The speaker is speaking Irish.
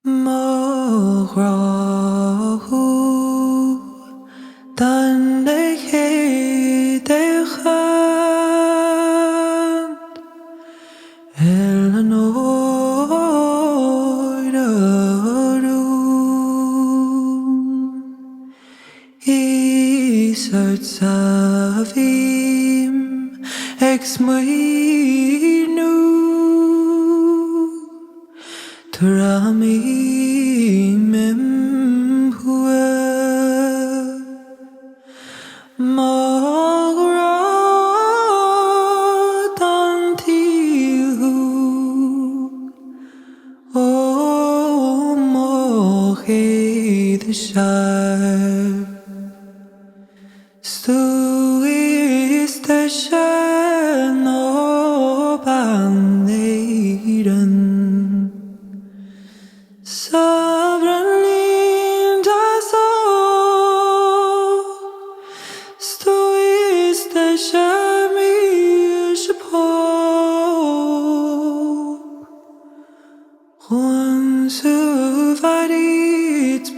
Mo ghrá dan de chéad Eleanór is ortsa bhím smaoineamh mo ghrá dan tíú ó mo chéad is deise nó ban Éireann bhruinnillín is deise milse chúns beidh